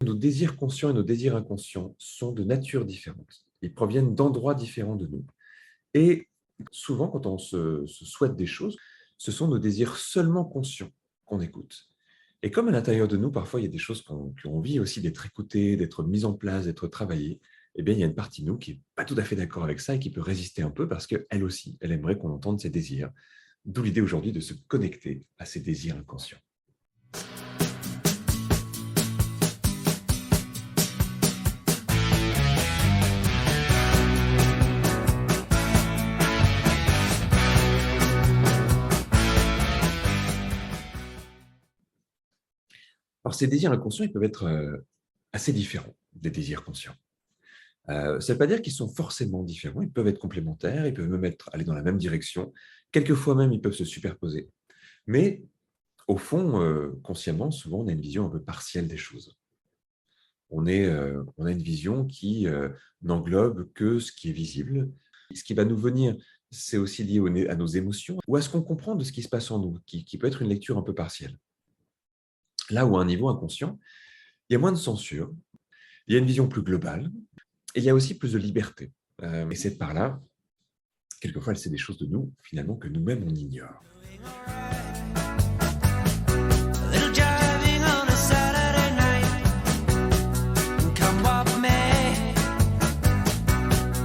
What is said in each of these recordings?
Nos désirs conscients et nos désirs inconscients sont de nature différente. Ils proviennent d'endroits différents de nous. Et souvent, quand on se souhaite des choses, ce sont nos désirs seulement conscients qu'on écoute. Et comme à l'intérieur de nous, parfois, il y a des choses qui ont envie aussi d'être écoutées, d'être mises en place, d'être travaillées, eh bien, il y a une partie de nous qui n'est pas tout à fait d'accord avec ça et qui peut résister un peu parce qu'elle aussi, elle aimerait qu'on entende ses désirs. D'où l'idée aujourd'hui de se connecter à ces désirs inconscients. Alors, ces désirs inconscients, ils peuvent être assez différents des désirs conscients. Ça ne veut pas dire qu'ils sont forcément différents, ils peuvent être complémentaires, ils peuvent même aller dans la même direction. Quelquefois même, ils peuvent se superposer. Mais au fond, consciemment, souvent, on a une vision un peu partielle des choses. On a une vision qui n'englobe que ce qui est visible. Ce qui va nous venir, c'est aussi lié à nos émotions ou à ce qu'on comprend de ce qui se passe en nous, qui peut être une lecture un peu partielle. Là où à un niveau inconscient, il y a moins de censure, il y a une vision plus globale et il y a aussi plus de liberté. Et c'est par là, quelquefois, c'est des choses de nous, finalement, que nous-mêmes, on ignore. Little driving on a Saturday night. Come walk with me.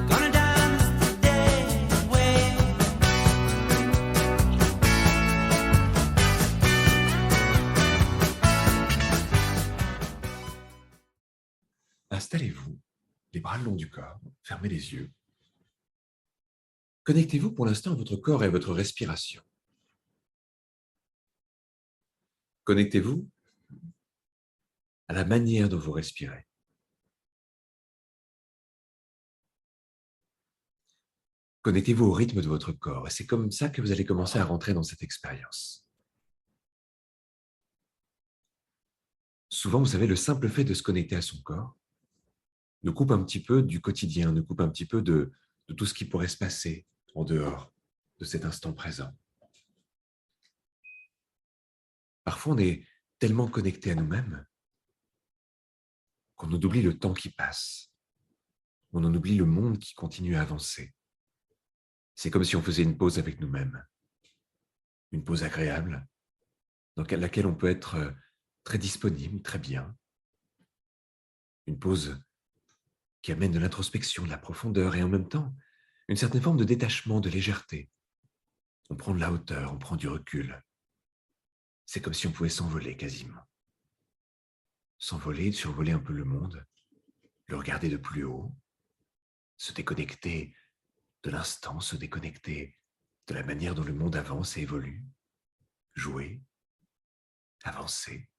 Gonna dance the day away. Installez-vous, les bras le long du corps, fermez les yeux. Connectez-vous pour l'instant à votre corps et à votre respiration. Connectez-vous à la manière dont vous respirez. Connectez-vous au rythme de votre corps et c'est comme ça que vous allez commencer à rentrer dans cette expérience. Souvent, vous savez, le simple fait de se connecter à son corps nous coupe un petit peu du quotidien, nous coupe un petit peu de tout ce qui pourrait se passer en dehors de cet instant présent. Parfois, on est tellement connecté à nous-mêmes qu'on en oublie le temps qui passe, on en oublie le monde qui continue à avancer. C'est comme si on faisait une pause avec nous-mêmes, une pause agréable, dans laquelle on peut être très disponible, très bien, une pause qui amène de l'introspection, de la profondeur et en même temps une certaine forme de détachement, de légèreté. On prend de la hauteur, on prend du recul. C'est comme si on pouvait s'envoler quasiment. S'envoler, survoler un peu le monde, le regarder de plus haut, se déconnecter de l'instant, se déconnecter de la manière dont le monde avance et évolue, jouer, avancer.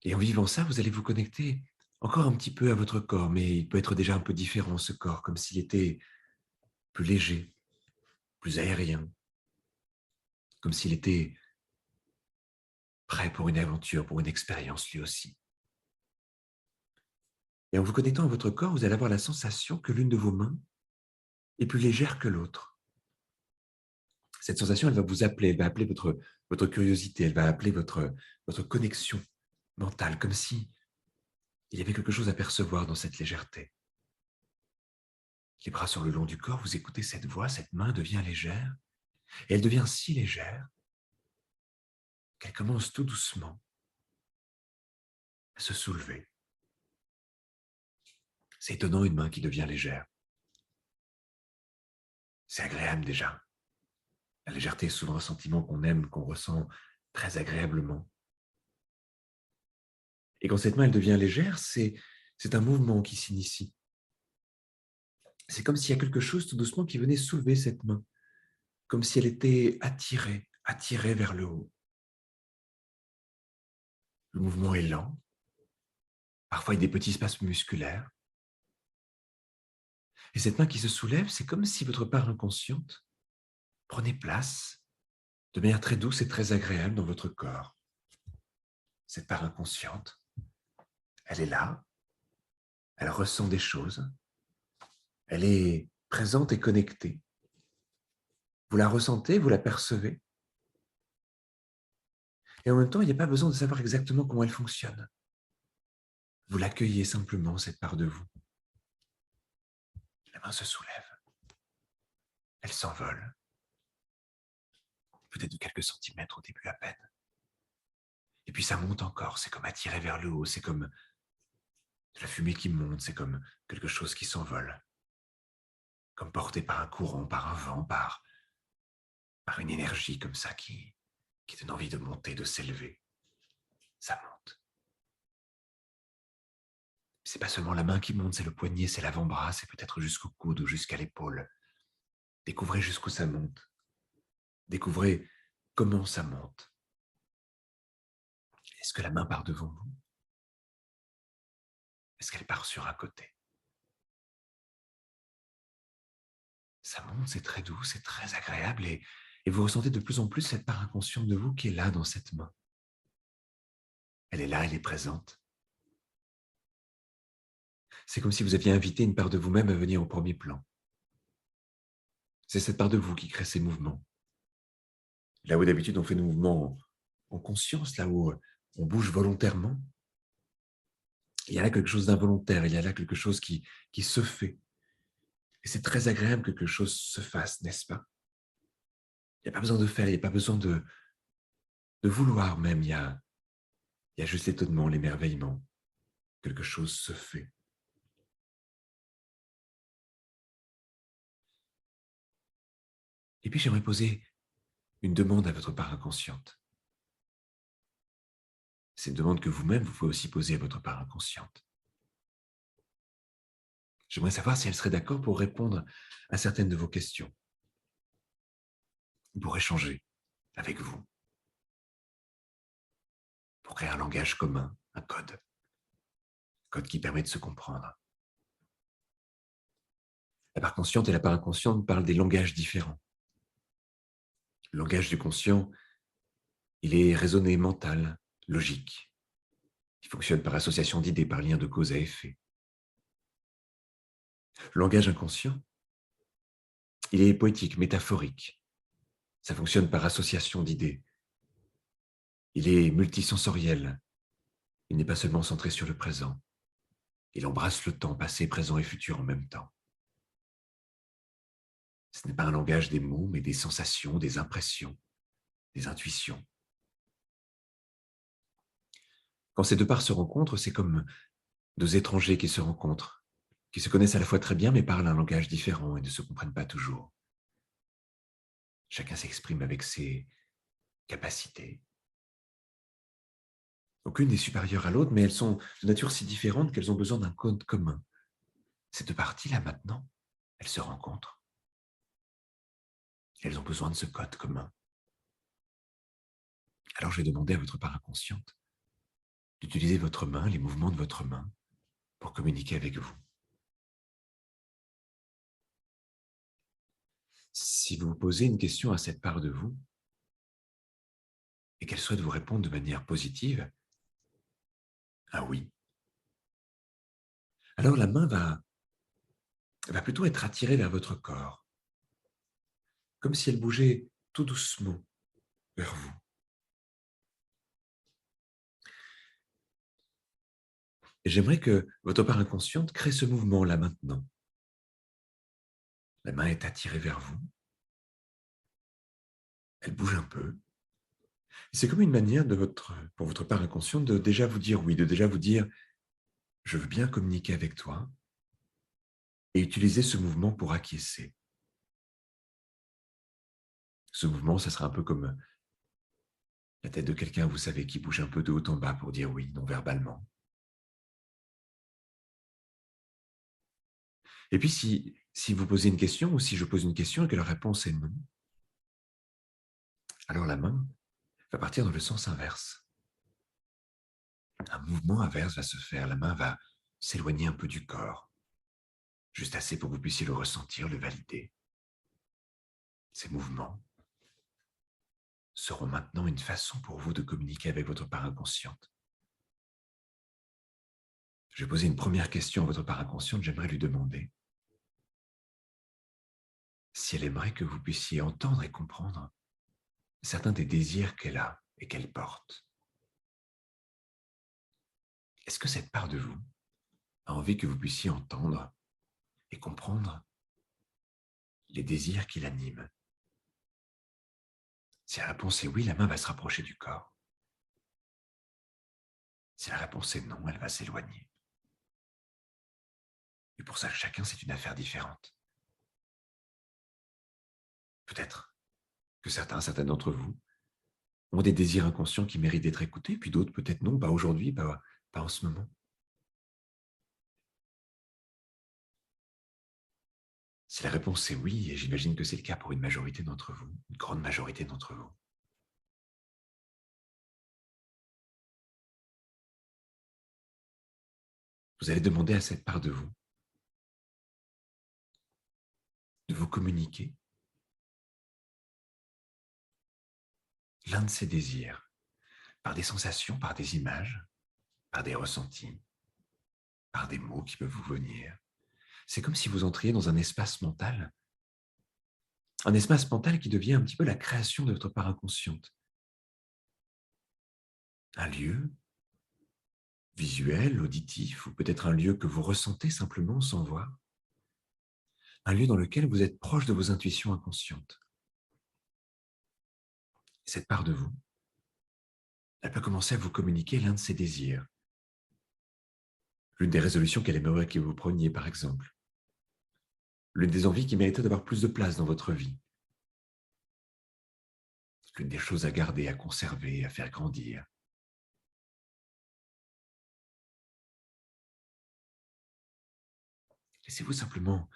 Et en vivant ça, vous allez vous connecter encore un petit peu à votre corps, mais il peut être déjà un peu différent ce corps, comme s'il était plus léger, plus aérien, comme s'il était prêt pour une aventure, pour une expérience lui aussi. Et en vous connectant à votre corps, vous allez avoir la sensation que l'une de vos mains est plus légère que l'autre. Cette sensation, elle va vous appeler, elle va appeler votre curiosité, elle va appeler votre connexion mentale, comme si il y avait quelque chose à percevoir dans cette légèreté. Les bras sur le long du corps, vous écoutez cette voix, cette main devient légère, et elle devient si légère qu'elle commence tout doucement à se soulever. C'est étonnant une main qui devient légère. C'est agréable déjà. La légèreté est souvent un sentiment qu'on aime, qu'on ressent très agréablement. Et quand cette main elle devient légère, c'est un mouvement qui s'initie. C'est comme s'il y a quelque chose tout doucement qui venait soulever cette main, comme si elle était attirée vers le haut. Le mouvement est lent, parfois il y a des petits spasmes musculaires. Et cette main qui se soulève, c'est comme si votre part inconsciente prenait place de manière très douce et très agréable dans votre corps. Cette part inconsciente, elle est là, elle ressent des choses, elle est présente et connectée. Vous la ressentez, vous la percevez. Et en même temps, il n'y a pas besoin de savoir exactement comment elle fonctionne. Vous l'accueillez simplement, cette part de vous. La main se soulève. Elle s'envole. Peut-être de quelques centimètres au début à peine. Et puis ça monte encore, c'est comme attiré vers le haut, c'est comme de la fumée qui monte, c'est comme quelque chose qui s'envole. Comme porté par un courant, par un vent, par une énergie comme ça qui donne envie de monter, de s'élever. Ça monte. C'est pas seulement la main qui monte, c'est le poignet, c'est l'avant-bras, c'est peut-être jusqu'au coude ou jusqu'à l'épaule. Découvrez jusqu'où ça monte. Découvrez comment ça monte. Est-ce que la main part devant vous? Est-ce qu'elle part sur un côté? Ça monte, c'est très doux, c'est très agréable et vous ressentez de plus en plus cette part inconsciente de vous qui est là dans cette main. Elle est là, elle est présente. C'est comme si vous aviez invité une part de vous-même à venir au premier plan. C'est cette part de vous qui crée ces mouvements. Là où d'habitude on fait nos mouvements en conscience, là où on bouge volontairement, il y a là quelque chose d'involontaire, il y a là quelque chose qui se fait. Et c'est très agréable que quelque chose se fasse, n'est-ce pas? Il n'y a pas besoin de faire, il n'y a pas besoin de vouloir même, il y a juste l'étonnement, l'émerveillement. Quelque chose se fait. Et puis j'aimerais poser une demande à votre part inconsciente. C'est une demande que vous-même, vous pouvez aussi poser à votre part inconsciente. J'aimerais savoir si elle serait d'accord pour répondre à certaines de vos questions, pour échanger avec vous, pour créer un langage commun, un code qui permet de se comprendre. La part consciente et la part inconsciente parlent des langages différents. Le langage du conscient, il est raisonné, mental, logique. Il fonctionne par association d'idées, par lien de cause à effet. Le langage inconscient, il est poétique, métaphorique. Ça fonctionne par association d'idées. Il est multisensoriel. Il n'est pas seulement centré sur le présent. Il embrasse le temps, passé, présent et futur en même temps. Ce n'est pas un langage des mots, mais des sensations, des impressions, des intuitions. Quand ces deux parts se rencontrent, c'est comme deux étrangers qui se rencontrent, qui se connaissent à la fois très bien, mais parlent un langage différent et ne se comprennent pas toujours. Chacun s'exprime avec ses capacités. Aucune n'est supérieure à l'autre, mais elles sont de nature si différente qu'elles ont besoin d'un code commun. Ces deux parties-là, maintenant, elles se rencontrent. Elles ont besoin de ce code commun. Alors je vais demander à votre part inconsciente d'utiliser votre main, les mouvements de votre main, pour communiquer avec vous. Si vous posez une question à cette part de vous, et qu'elle souhaite vous répondre de manière positive, un oui, alors la main va plutôt être attirée vers votre corps, comme si elle bougeait tout doucement vers vous. Et j'aimerais que votre part inconsciente crée ce mouvement-là maintenant. La main est attirée vers vous. Elle bouge un peu. C'est comme une manière pour votre part inconsciente de déjà vous dire oui, de déjà vous dire « je veux bien communiquer avec toi » et utiliser ce mouvement pour acquiescer. Ce mouvement, ça sera un peu comme la tête de quelqu'un, vous savez, qui bouge un peu de haut en bas pour dire oui, non verbalement. Et puis, si vous posez une question ou si je pose une question et que la réponse est non, alors la main va partir dans le sens inverse. Un mouvement inverse va se faire. La main va s'éloigner un peu du corps, juste assez pour que vous puissiez le ressentir, le valider. Ces mouvements seront maintenant une façon pour vous de communiquer avec votre part inconsciente. Je vais poser une première question à votre part inconsciente. J'aimerais lui demander si elle aimerait que vous puissiez entendre et comprendre certains des désirs qu'elle a et qu'elle porte. est-ce que cette part de vous a envie que vous puissiez entendre et comprendre les désirs qui l'animent? Si la réponse est oui, la main va se rapprocher du corps. Si la réponse est non, elle va s'éloigner. Et pour ça, chacun, c'est une affaire différente. Peut-être que certains d'entre vous ont des désirs inconscients qui méritent d'être écoutés, puis d'autres, peut-être non, pas aujourd'hui, pas en ce moment. Si la réponse est oui, et j'imagine que c'est le cas pour une majorité d'entre vous, une grande majorité d'entre vous, vous allez demander à cette part de vous de vous communiquer l'un de ses désirs par des sensations, par des images, par des ressentis, par des mots qui peuvent vous venir. C'est comme si vous entriez dans un espace mental qui devient un petit peu la création de votre part inconsciente. Un lieu visuel, auditif, ou peut-être un lieu que vous ressentez simplement sans voir. Un lieu dans lequel vous êtes proche de vos intuitions inconscientes. Et cette part de vous, elle peut commencer à vous communiquer l'un de ses désirs. L'une des résolutions qu'elle aimerait que vous preniez, par exemple. L'une des envies qui mériterait d'avoir plus de place dans votre vie. L'une des choses à garder, à conserver, à faire grandir. Laissez-vous simplement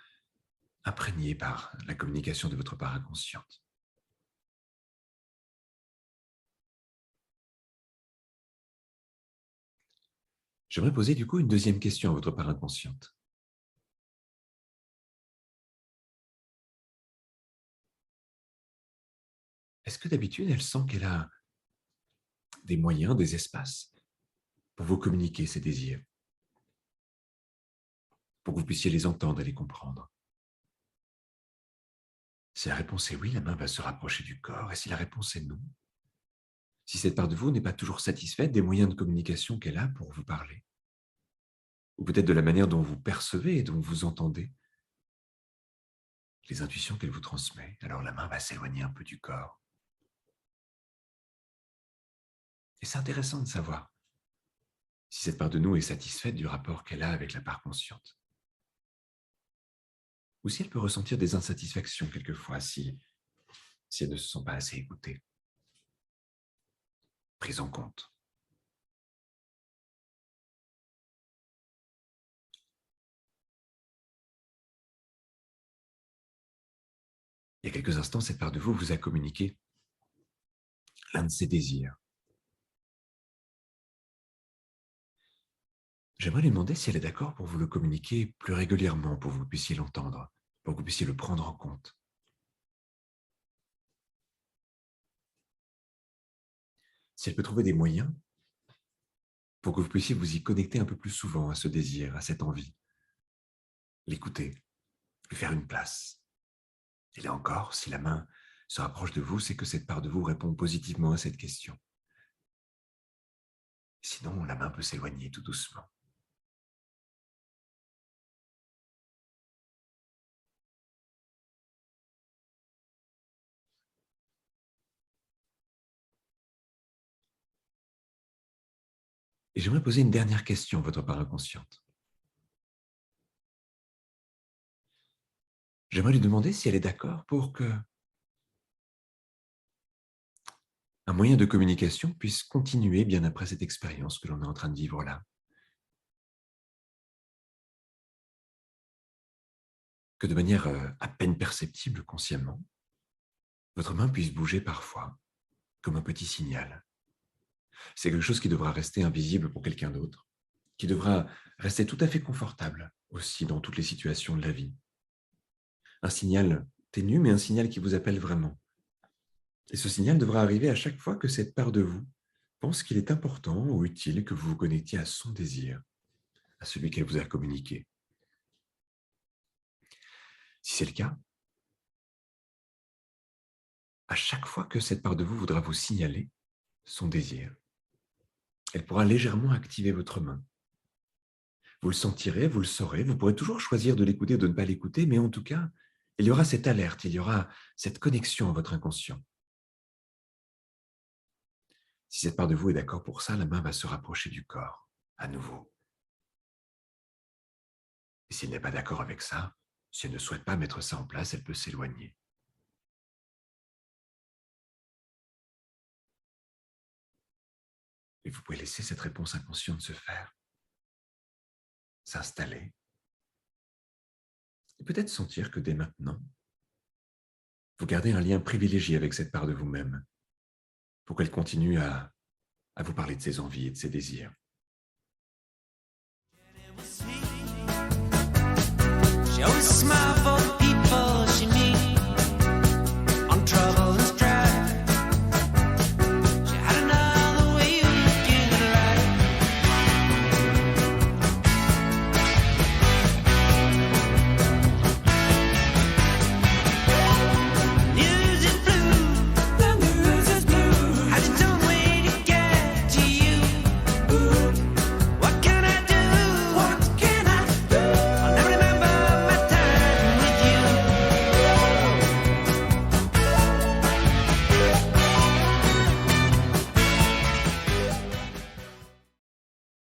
imprégner par la communication de votre part inconsciente. J'aimerais poser du coup une deuxième question à votre part inconsciente. Est-ce que d'habitude, elle sent qu'elle a des moyens, des espaces pour vous communiquer ses désirs, pour que vous puissiez les entendre et les comprendre? Si la réponse est oui, la main va se rapprocher du corps, et si la réponse est non, si cette part de vous n'est pas toujours satisfaite des moyens de communication qu'elle a pour vous parler, ou peut-être de la manière dont vous percevez et dont vous entendez les intuitions qu'elle vous transmet, alors la main va s'éloigner un peu du corps. Et c'est intéressant de savoir si cette part de nous est satisfaite du rapport qu'elle a avec la part consciente. Ou si elle peut ressentir des insatisfactions quelquefois, si elle ne se sent pas assez écoutée, prise en compte. Il y a quelques instants, cette part de vous vous a communiqué l'un de ses désirs. J'aimerais lui demander si elle est d'accord pour vous le communiquer plus régulièrement, pour que vous puissiez l'entendre, pour que vous puissiez le prendre en compte. Si elle peut trouver des moyens pour que vous puissiez vous y connecter un peu plus souvent à ce désir, à cette envie. L'écouter, lui faire une place. Et là encore, si la main se rapproche de vous, c'est que cette part de vous répond positivement à cette question. Sinon, la main peut s'éloigner tout doucement. Et j'aimerais poser une dernière question à votre part inconsciente. J'aimerais lui demander si elle est d'accord pour que un moyen de communication puisse continuer bien après cette expérience que l'on est en train de vivre là. Que de manière à peine perceptible consciemment, votre main puisse bouger parfois, comme un petit signal. C'est quelque chose qui devra rester invisible pour quelqu'un d'autre, qui devra rester tout à fait confortable aussi dans toutes les situations de la vie. Un signal ténu, mais un signal qui vous appelle vraiment. Et ce signal devra arriver à chaque fois que cette part de vous pense qu'il est important ou utile que vous vous connectiez à son désir, à celui qu'elle vous a communiqué. Si c'est le cas, à chaque fois que cette part de vous voudra vous signaler son désir, elle pourra légèrement activer votre main Vous le sentirez, vous le saurez, vous pourrez toujours choisir de l'écouter ou de ne pas l'écouter, mais en tout cas, il y aura cette alerte, il y aura cette connexion à votre inconscient. Si cette part de vous est d'accord pour ça, la main va se rapprocher du corps, à nouveau. Et si elle n'est pas d'accord avec ça, si elle ne souhaite pas mettre ça en place, elle peut s'éloigner. Et vous pouvez laisser cette réponse inconsciente se faire, s'installer, et peut-être sentir que dès maintenant, vous gardez un lien privilégié avec cette part de vous-même, pour qu'elle continue à vous parler de ses envies et de ses désirs. She always smiled